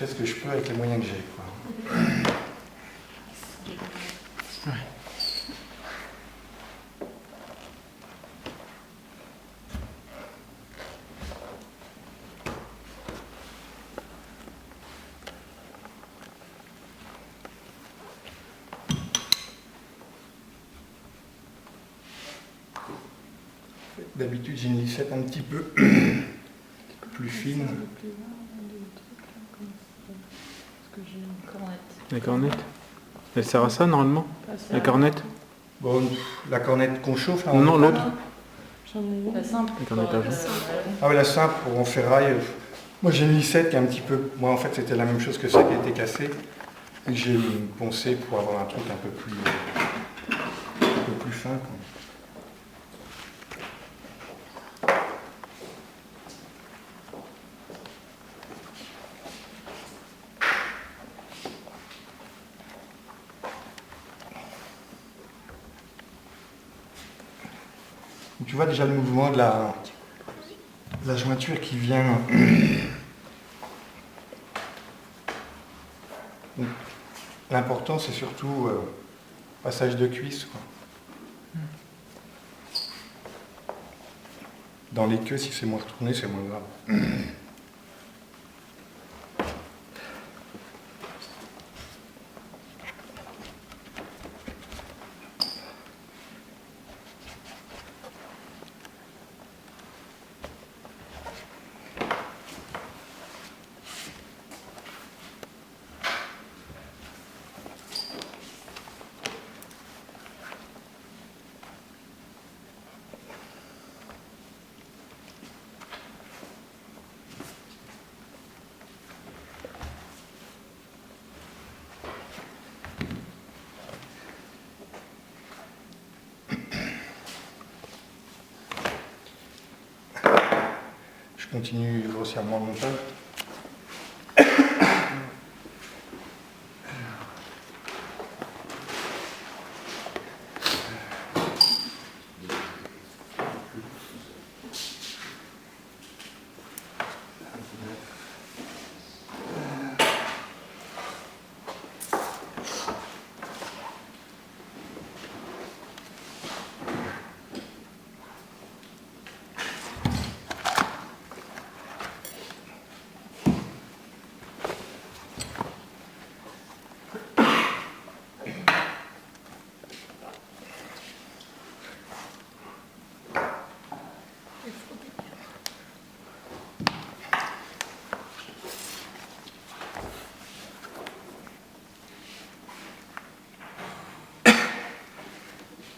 fais ce que je peux avec les moyens que j'ai, quoi. Ouais. D'habitude, j'ai une lissette un petit peu plus fine. La cornette. Elle sert à ça normalement? La cornette? Bon, la cornette qu'on chauffe là. Non, l'autre. La simple. La cornette à jour. Ah oui, la simple pour en ferraille. Moi j'ai une lissette qui est un petit peu. Moi en fait c'était la même chose que ça qui a été cassée. Et j'ai poncé pour avoir un truc un peu plus fin, quoi. Tu vois déjà le mouvement de la jointure qui vient. L'important c'est surtout passage de cuisse, quoi. Dans les queues, si c'est moins retourné, c'est moins grave. Je continue grossièrement le montage.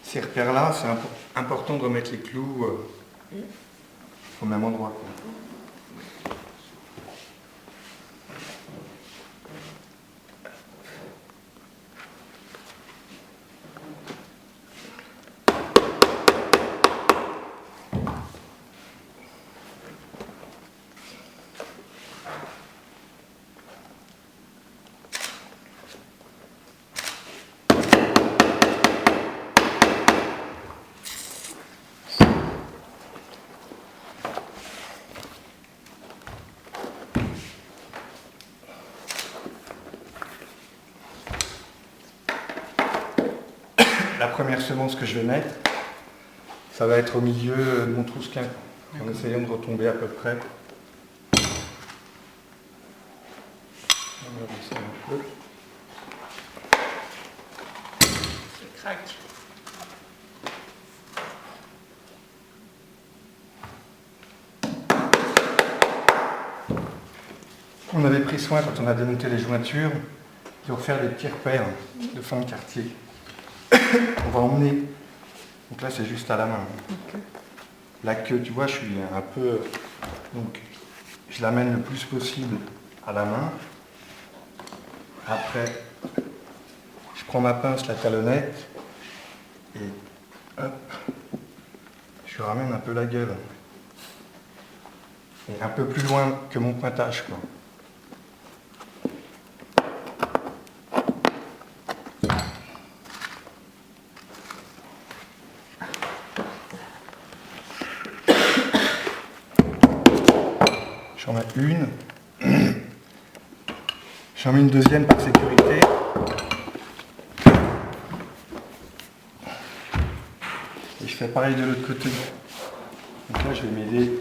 Ces repères-là, c'est important de remettre les clous au même endroit, quoi. La première semence que je vais mettre, ça va être au milieu de mon trousquin, en essayant de retomber à peu près. On va baisser un peu. Ça craque. On avait pris soin, quand on a démonté les jointures, de refaire des petits repères de fin de quartier. On va emmener. Donc là, c'est juste à la main. Okay. La queue, tu vois, je suis un peu. Donc, je l'amène le plus possible à la main. Après, je prends ma pince, la talonnette, et hop, je ramène un peu la gueule. Et un peu plus loin que mon pointage, quoi. J'en mets une. J'en mets une deuxième par sécurité. Et je fais pareil de l'autre côté. Donc là, je vais m'aider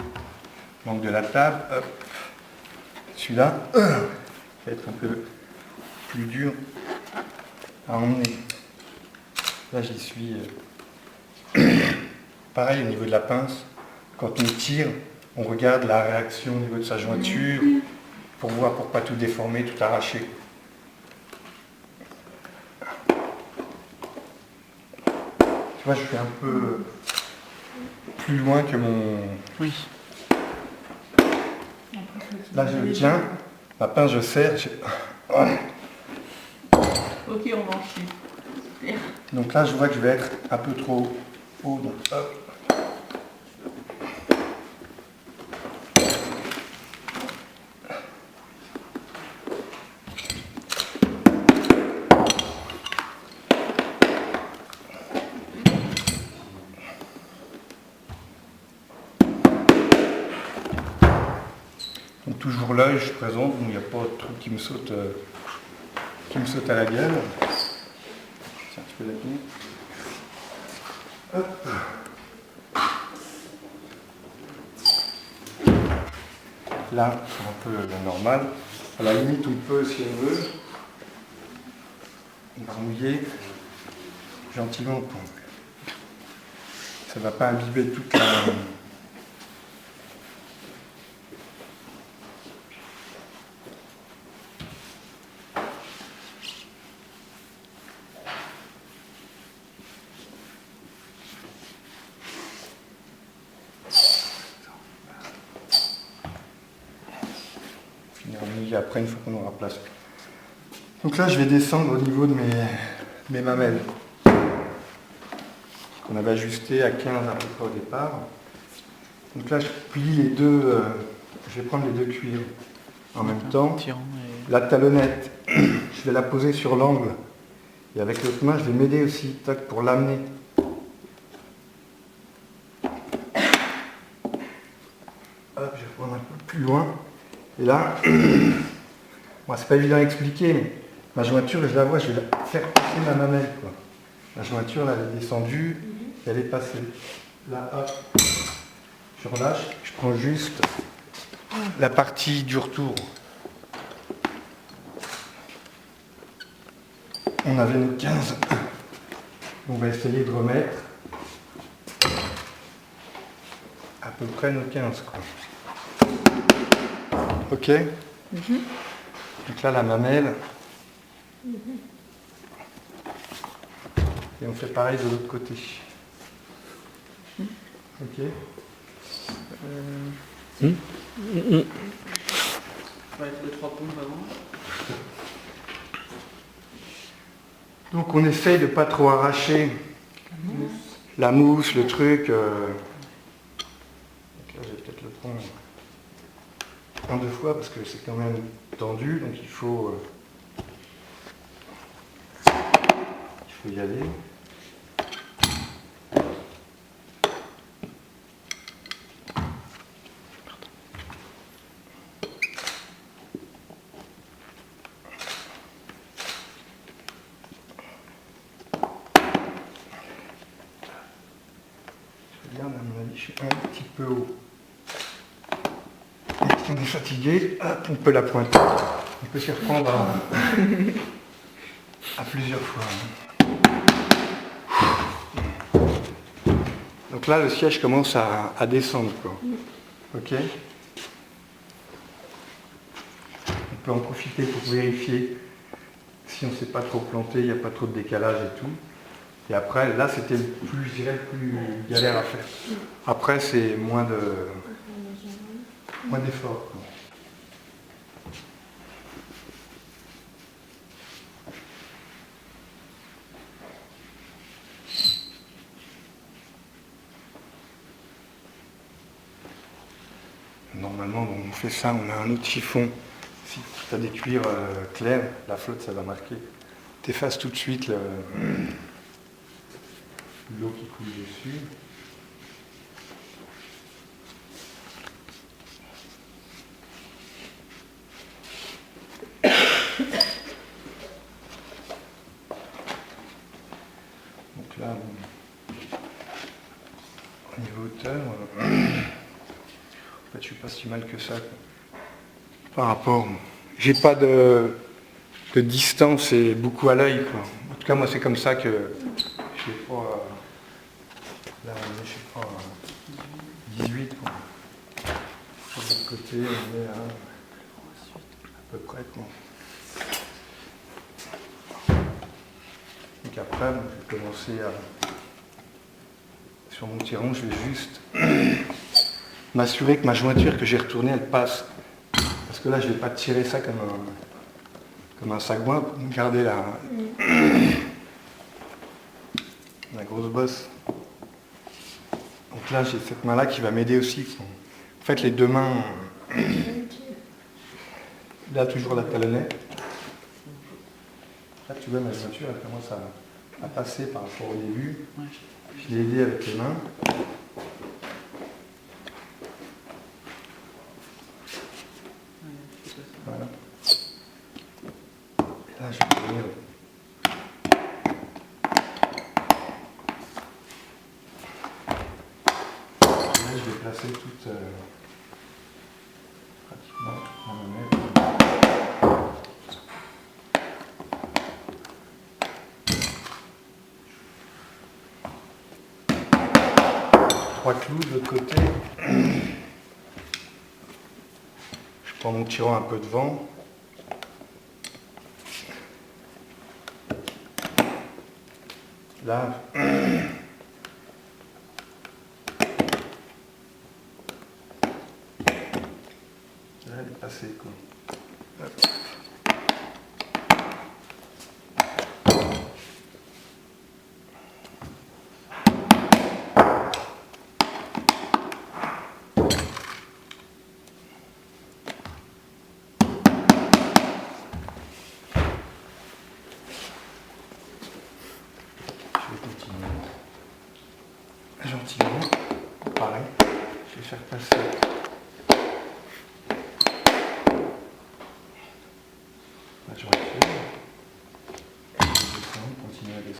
l'angle de la table. Hop. Celui-là va être un peu plus dur à emmener. Là, j'y suis. Pareil au niveau de la pince. Quand on tire, on regarde la réaction au niveau de sa jointure pour voir, pour pas tout déformer, tout arracher. Tu vois, je suis un peu plus loin que mon... Oui. Là, je le tiens. Ma pince, je serre. Ouais. Ok, on va enchaîner. Super. Donc là, je vois que je vais être un peu trop haut. Donc, hop. Donc toujours l'œil, je présente, il n'y a pas de truc qui me saute à la gueule. Tiens, tu peux la tenir. Hop. Là, c'est un peu normal. À la limite, on peut, si on veut, mouiller gentiment. Ça ne va pas imbiber toute la... Après, une fois qu'on aura placé. Donc là, je vais descendre au niveau de mes mamelles, qu'on avait ajusté à 15 à peu près au départ. Donc là, je plie les deux, je vais prendre les deux cuirs en même temps. La talonnette, je vais la poser sur l'angle. Et avec l'autre main, je vais m'aider aussi, tac, pour l'amener. Hop, je vais prendre un peu plus loin. Et là, bon, c'est pas évident à expliquer, mais ma jointure, je la vois, je vais la faire passer ma mamelle, quoi. La jointure, là, elle est descendue, et elle est passée. Là, hop, je relâche, je prends juste la partie du retour. On avait nos 15. On va essayer de remettre à peu près nos 15, quoi. Ok. Donc là, la mamelle. Et on fait pareil de l'autre côté. Ok. On va être les 3 pompes avant. Donc on essaye de ne pas trop arracher la mousse, le truc. Donc là, je vais peut-être le prendre en 2 fois parce que c'est quand même tendu, donc il faut y aller. Je regarde, à mon avis, je suis un petit peu haut. Si on est fatigué, hop, on peut la pointer. On peut s'y reprendre à plusieurs fois. Donc là, le siège commence à descendre, quoi. Ok. On peut en profiter pour vérifier si on ne s'est pas trop planté, il n'y a pas trop de décalage et tout. Et après, là, c'était le plus, je dirais, le plus galère à faire. Après, c'est moins d'effort. Normalement, on fait ça, on a un autre chiffon. Si tu as des cuirs clairs, la flotte, ça va marquer. Tu effaces tout de suite l'eau qui coule dessus. suis pas si mal que ça, quoi. Par rapport... J'ai pas de distance et beaucoup à l'œil, quoi. En tout cas, moi, c'est comme ça que... Je sais pas... Là, on est, je sais pas... 18, quoi. Sur l'autre côté, on est à peu près, quoi. Donc après, bon, je vais commencer à... Sur mon tiron, je vais juste m'assurer que ma jointure que j'ai retournée, elle passe. Parce que là, je ne vais pas tirer ça comme un sagouin pour me garder la grosse bosse. Donc là, j'ai cette main-là qui va m'aider aussi, quoi. En fait, les deux mains, là, toujours la talonnette. Là, tu vois, ma jointure, elle commence à passer par rapport au début. Je l'ai aidé avec les mains. Voilà. Et là, je vais venir. Là, je vais placer toute pratiquement toute ma manette. 3 clous de l'autre côté. Je prends mon tiron un peu devant. Là, elle est passée, quoi. Hop. Je vais continuer gentiment. Pareil, je vais faire passer